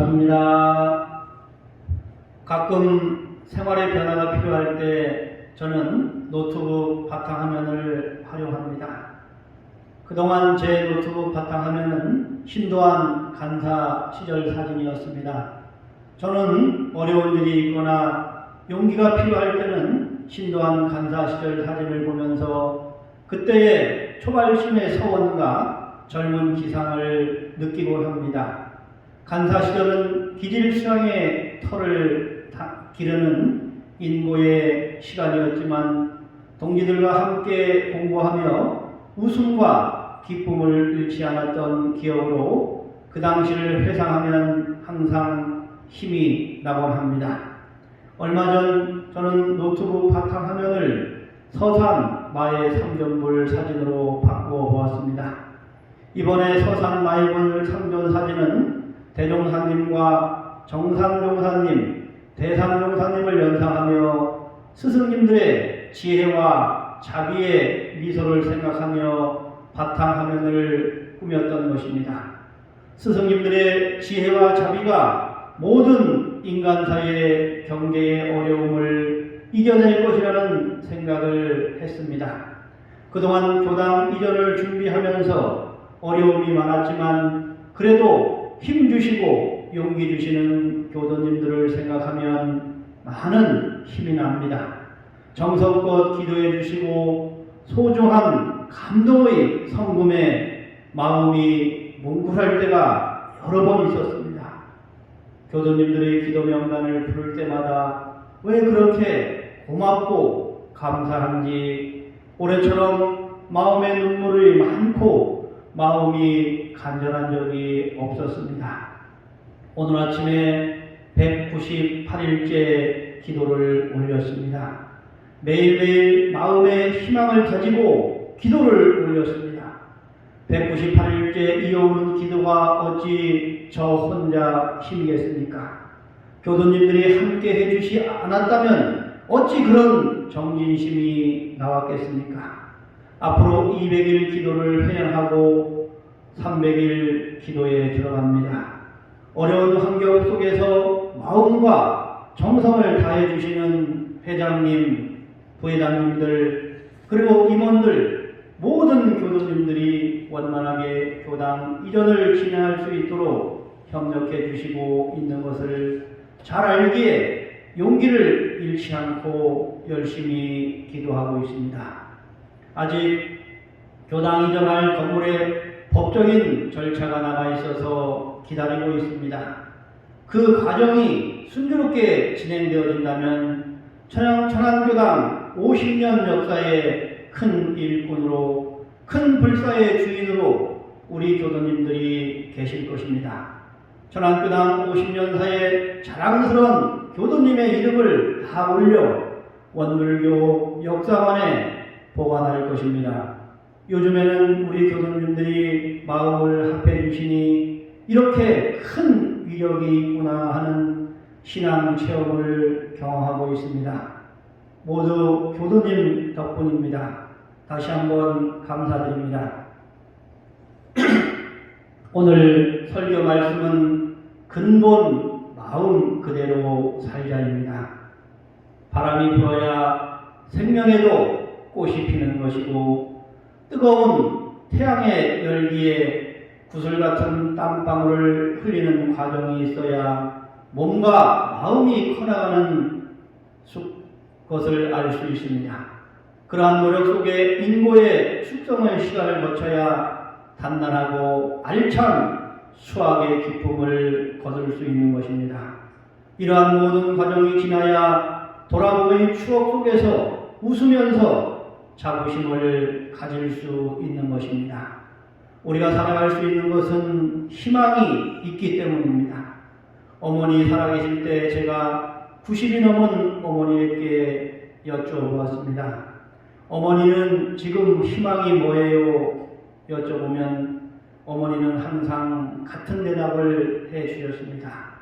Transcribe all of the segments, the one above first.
반갑습니다. 가끔 생활의 변화가 필요할 때 저는 노트북 바탕화면을 활용합니다. 그동안 제 노트북 바탕화면은 신도한 간사 시절 사진이었습니다. 저는 어려운 일이 있거나 용기가 필요할 때는 신도한 간사 시절 사진을 보면서 그때의 초발심의 서원과 젊은 기상을 느끼곤 합니다. 간사 시절은 기질수양의 털을 기르는 인고의 시간이었지만 동기들과 함께 공부하며 웃음과 기쁨을 잃지 않았던 기억으로 그 당시를 회상하면 항상 힘이 나곤 합니다. 얼마 전 저는 노트북 바탕화면을 서산 마의 삼존불 사진으로 바꾸어 보았습니다. 이번에 서산 마의불 삼존 사진은 대종사님과 정상종사님, 대상종사님을 연상하며 스승님들의 지혜와 자비의 미소를 생각하며 바탕화면을 꾸몄던 것입니다. 스승님들의 지혜와 자비가 모든 인간사의 경계의 어려움을 이겨낼 것이라는 생각을 했습니다. 그동안 교당 이전을 준비하면서 어려움이 많았지만 그래도 힘주시고 용기 주시는 교도님들을 생각하면 많은 힘이 납니다. 정성껏 기도해 주시고 소중한 감동의 성금에 마음이 뭉클할 때가 여러 번 있었습니다. 교도님들의 기도 명단을 부를 때마다 왜 그렇게 고맙고 감사한지 올해처럼 마음의 눈물이 많고 마음이 간절한 적이 없었습니다. 오늘 아침에 198일째 기도를 올렸습니다. 매일매일 마음의 희망을 가지고 기도를 올렸습니다. 198일째 이어오는 기도가 어찌 저 혼자 힘이겠습니까? 교도님들이 함께 해주시 않았다면 어찌 그런 정진심이 나왔겠습니까? 앞으로 200일 기도를 회양하고 300일 기도에 들어갑니다. 어려운 환경 속에서 마음과 정성을 다해 주시는 회장님, 부회장님들, 그리고 임원들, 모든 교도님들이 원만하게 교당 이전을 진행할 수 있도록 협력해 주시고 있는 것을 잘 알기에 용기를 잃지 않고 열심히 기도하고 있습니다. 아직 교당 이전할 건물에 법적인 절차가 남아 있어서 기다리고 있습니다. 그 과정이 순조롭게 진행되어진다면 천안교당 50년 역사의 큰 일꾼으로, 큰 불사의 주인으로 우리 교도님들이 계실 것입니다. 천안교당 50년사의 자랑스러운 교도님의 이름을 다 올려 원불교 역사관에 보관할 것입니다. 요즘에는 우리 교도님들이 마음을 합해 주시니 이렇게 큰 위력이 있구나 하는 신앙 체험을 경험하고 있습니다. 모두 교도님 덕분입니다. 다시 한번 감사드립니다. 오늘 설교 말씀은 근본 마음 그대로 살자입니다. 바람이 불어야 생명에도 꽃이 피는 것이고 뜨거운 태양의 열기에 구슬 같은 땀방울을 흘리는 과정이 있어야 몸과 마음이 커나가는 것을 알 수 있습니다. 그러한 노력 속에 인고의 숙성의 시간을 거쳐야 단단하고 알찬 수학의 기쁨을 거둘 수 있는 것입니다. 이러한 모든 과정이 지나야 돌아보의 추억 속에서 웃으면서 자부심을 가질 수 있는 것입니다. 우리가 살아갈 수 있는 것은 희망이 있기 때문입니다. 어머니 살아계실 때 제가 90이 넘은 어머니에게 여쭤보았습니다. 어머니는 지금 희망이 뭐예요? 여쭤보면 어머니는 항상 같은 대답을 해 주셨습니다.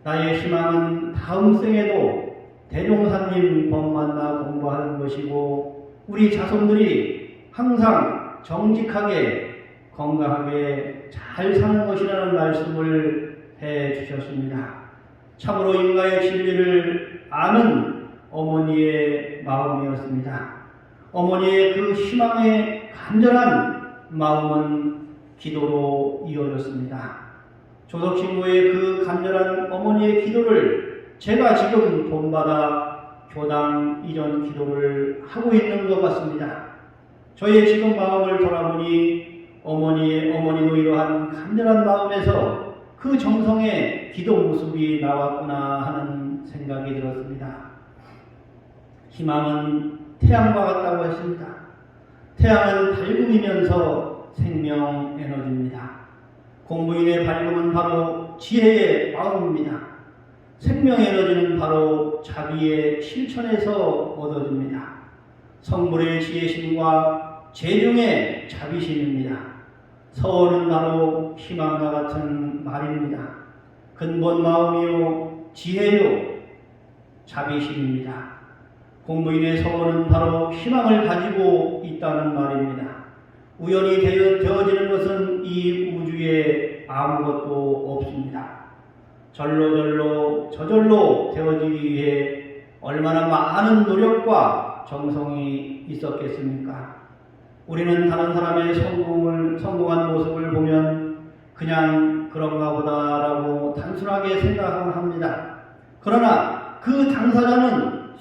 나의 희망은 다음 생에도 대종사님 법 만나 공부하는 것이고 우리 자손들이 항상 정직하게 건강하게 잘 사는 것이라는 말씀을 해 주셨습니다. 참으로 인간의 진리를 아는 어머니의 마음이었습니다. 어머니의 그 희망의 간절한 마음은 기도로 이어졌습니다. 조석신부의 그 간절한 어머니의 기도를 제가 지금 본받아 교당 이전 기도를 하고 있는 것 같습니다. 저의 지금 마음을 돌아보니 어머니도 이러한 간절한 마음에서 그 정성의 기도 모습이 나왔구나 하는 생각이 들었습니다. 희망은 태양과 같다고 했습니다. 태양은 밝음이면서 생명 에너지입니다. 공부인의 밝음은 바로 지혜의 마음입니다. 생명 에너지는 바로 자비의 실천에서 얻어집니다. 성불의 지혜심과 재중의 자비심입니다. 서원은 바로 희망과 같은 말입니다. 근본 마음이요 지혜요 자비심입니다. 공부인의 서원은 바로 희망을 가지고 있다는 말입니다. 우연히 되어지는 것은 이 우주에 아무것도 없습니다. 저절로 되어지기 위해 얼마나 많은 노력과 정성이 있었겠습니까? 우리는 다른 사람의 성공한 모습을 보면 그냥 그런가 보다라고 단순하게 생각을 합니다. 그러나 그 당사자는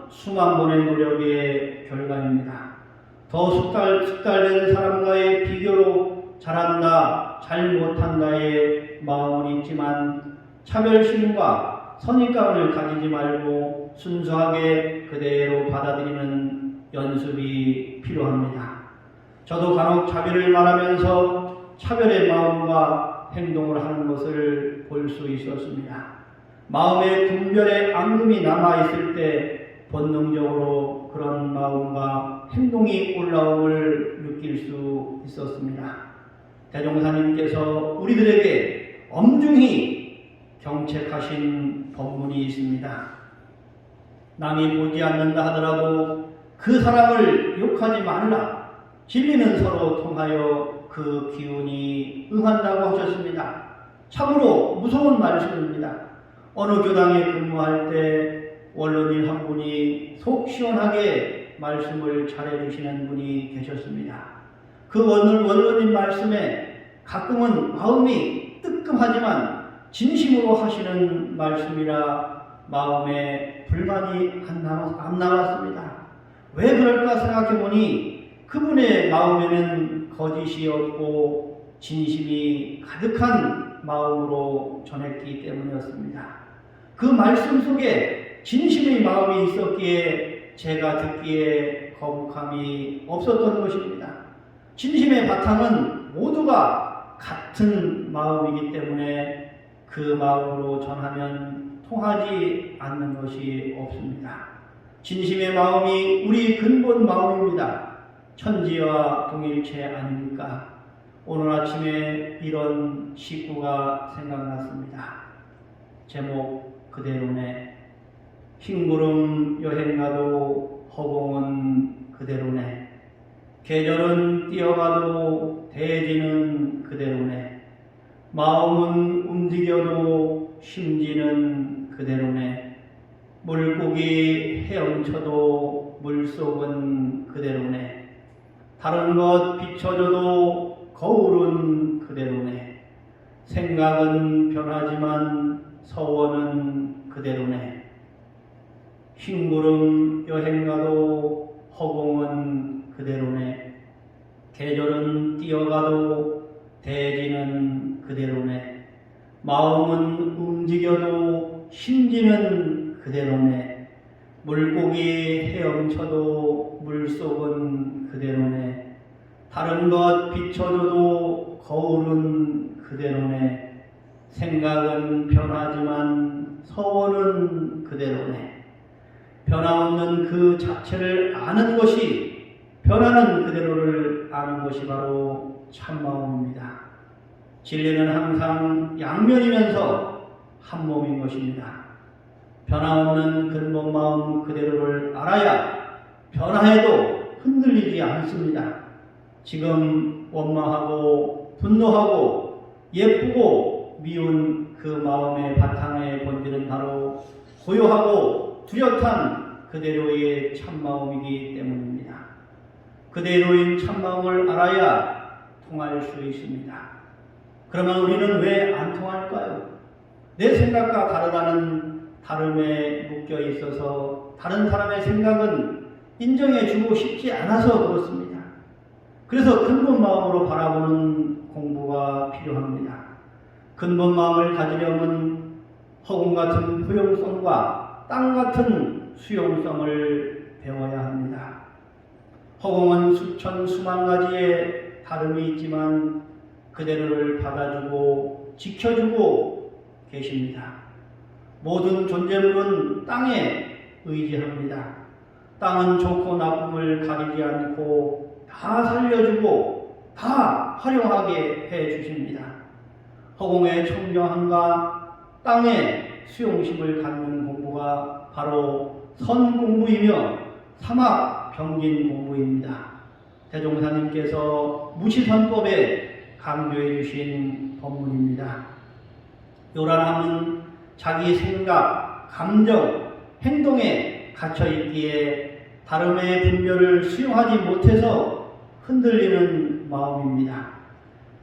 수만 번의 노력의 결과입니다. 더 숙달된 사람과의 비교로 잘한다, 잘 못한다의 마음은 있지만 차별심과 선입감을 가지지 말고 순수하게 그대로 받아들이는 연습이 필요합니다. 저도 간혹 자비를 말하면서 차별의 마음과 행동을 하는 것을 볼 수 있었습니다. 마음에 분별의 앙금이 남아있을 때 본능적으로 그런 마음과 행동이 올라옴을 느낄 수 있었습니다. 대종사님께서 우리들에게 엄중히 경책하신 법문이 있습니다. 남이 보지 않는다 하더라도 그 사람을 욕하지 말라. 진리는 서로 통하여 그 기운이 응한다고 하셨습니다. 참으로 무서운 말씀입니다. 어느 교당에 근무할 때 원로님 한 분이 속 시원하게 말씀을 잘해주시는 분이 계셨습니다. 그 원로님 말씀에 가끔은 마음이 뜨끔하지만 진심으로 하시는 말씀이라 마음에 불만이 안 남았습니다. 왜 그럴까 생각해보니 그분의 마음에는 거짓이 없고 진심이 가득한 마음으로 전했기 때문이었습니다. 그 말씀 속에 진심의 마음이 있었기에 제가 듣기에 거북함이 없었던 것입니다. 진심의 바탕은 모두가 같은 마음이기 때문에 그 마음으로 전하면 통하지 않는 것이 없습니다. 진심의 마음이 우리 근본 마음입니다. 천지와 동일체 아닙니까? 오늘 아침에 이런 시구가 생각났습니다. 제목 그대로네. 흰구름 여행가도 허공은 그대로네. 계절은 뛰어가도 대지는 그대로네. 마음은 움직여도 심지는 그대로네. 물고기 헤엄쳐도 물속은 그대로네. 다른 것 비춰줘도 거울은 그대로네. 생각은 변하지만 서원은 그대로네. 흰구름 여행가도 허공은 그대로네. 계절은 뛰어가도 대지는 그대로네. 마음은 움직여도 심지는 그대로네. 물고기 헤엄쳐도 물속은 그대로네. 다른 것 비춰줘도 거울은 그대로네. 생각은 변하지만 서원은 그대로네. 변화없는 그 자체를 아는 것이 변하는 그대로를 아는 것이 바로 참마음입니다. 진리는 항상 양면이면서 한 몸인 것입니다. 변화없는 근본 마음 그대로를 알아야 변화해도 흔들리지 않습니다. 지금 원망하고 분노하고 예쁘고 미운 그 마음의 바탕의 본질은 바로 고요하고 뚜렷한 그대로의 참마음이기 때문입니다. 그대로인 참마음을 알아야 통할 수 있습니다. 그러면 우리는 왜 안 통할까요? 내 생각과 다르다는 다름에 묶여 있어서 다른 사람의 생각은 인정해주고 싶지 않아서 그렇습니다. 그래서 근본 마음으로 바라보는 공부가 필요합니다. 근본 마음을 가지려면 허공 같은 포용성과 땅 같은 수용성을 배워야 합니다. 허공은 수천 수만 가지의 다름이 있지만 그대로를 받아주고 지켜주고 계십니다. 모든 존재물은 땅에 의지합니다. 땅은 좋고 나쁨을 가리지 않고 다 살려주고 다 활용하게 해주십니다. 허공의 청정함과 땅의 수용심을 갖는 공부가 바로 선공부이며 사막병진 공부입니다. 대종사님께서 무시선법에 강조해 주신 법문입니다. 요란함은 자기 생각, 감정, 행동에 갇혀 있기에 다름의 분별을 수용하지 못해서 흔들리는 마음입니다.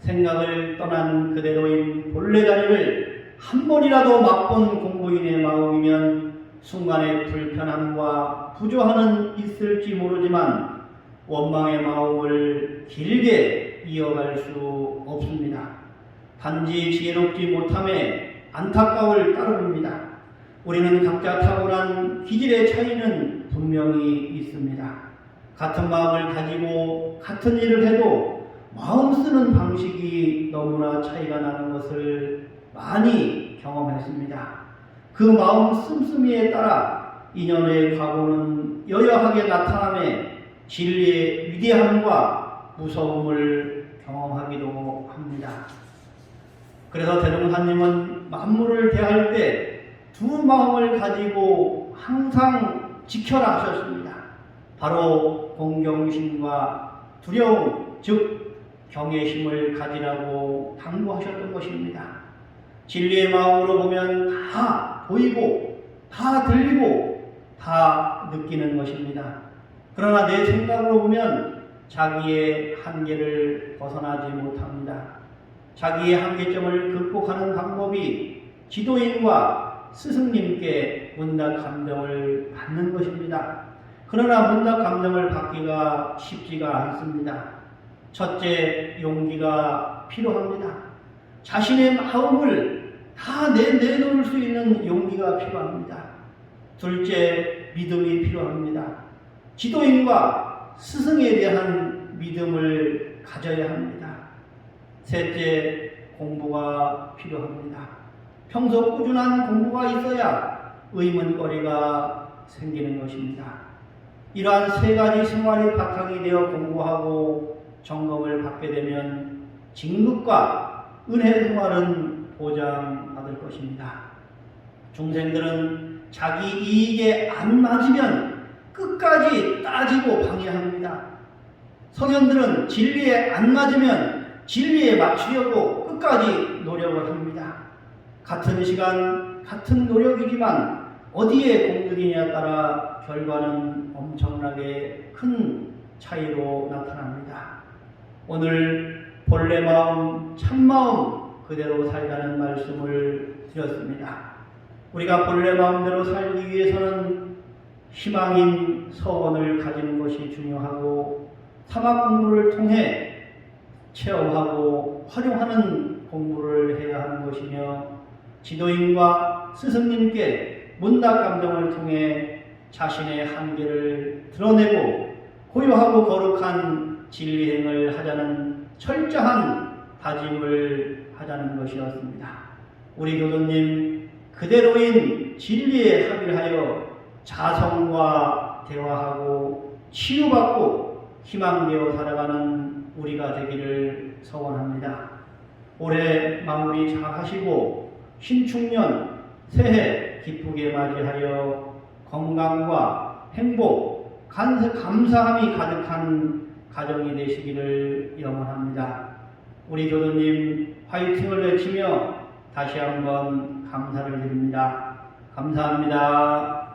생각을 떠난 그대로인 본래 자리를 한 번이라도 맛본 공부인의 마음이면 순간의 불편함과 부조함은 있을지 모르지만 원망의 마음을 길게 이어갈 수 없습니다. 단지 지혜롭지 못함에 안타까울 따름입니다. 우리는 각자 타고난 기질의 차이는 분명히 있습니다. 같은 마음을 가지고 같은 일을 해도 마음 쓰는 방식이 너무나 차이가 나는 것을 많이 경험했습니다. 그 마음 씀씀이에 따라 인연의 과거는 여여하게 나타나며 진리의 위대함과 무서움을 경험하기도 합니다. 그래서 대종사님은 만물을 대할 때 두 마음을 가지고 항상 지켜라 하셨습니다. 바로 공경심과 두려움, 즉 경외심을 가지라고 당부하셨던 것입니다. 진리의 마음으로 보면 다 보이고 다 들리고 다 느끼는 것입니다. 그러나 내 생각으로 보면 자기의 한계를 벗어나지 못합니다. 자기의 한계점을 극복하는 방법이 지도인과 스승님께 문답 감정을 받는 것입니다. 그러나 문답 감정을 받기가 쉽지가 않습니다. 첫째, 용기가 필요합니다. 자신의 마음을 다 내놓을 수 있는 용기가 필요합니다. 둘째, 믿음이 필요합니다. 지도인과 스승에 대한 믿음을 가져야 합니다. 셋째, 공부가 필요합니다. 평소 꾸준한 공부가 있어야 의문거리가 생기는 것입니다. 이러한 세 가지 생활이 바탕이 되어 공부하고 점검을 받게 되면 진급과 은혜 생활은 보장받을 것입니다. 중생들은 자기 이익에 안 맞으면 끝까지 따지고 방해합니다. 성현들은 진리에 안 맞으면 진리에 맞추려고 끝까지 노력을 합니다. 같은 시간, 같은 노력이지만 어디에 공들이냐에 따라 결과는 엄청나게 큰 차이로 나타납니다. 오늘 본래 마음, 참마음 그대로 살자는 말씀을 드렸습니다. 우리가 본래 마음대로 살기 위해서는 희망인 서원을 가지는 것이 중요하고 사막 공부를 통해 체험하고 활용하는 공부를 해야 하는 것이며 지도인과 스승님께 문답 감정을 통해 자신의 한계를 드러내고 고요하고 거룩한 진리행을 하자는 철저한 다짐을 하자는 것이었습니다. 우리 교도님 그대로인 진리에 합일하여 자성과 대화하고 치유받고 희망되어 살아가는 우리가 되기를 소원합니다. 올해 마무리 잘 하시고 신축년 새해 기쁘게 맞이하여 건강과 행복, 감사함이 가득한 가정이 되시기를 염원합니다. 우리 교도님 화이팅을 외치며 다시 한번 감사를 드립니다. 감사합니다.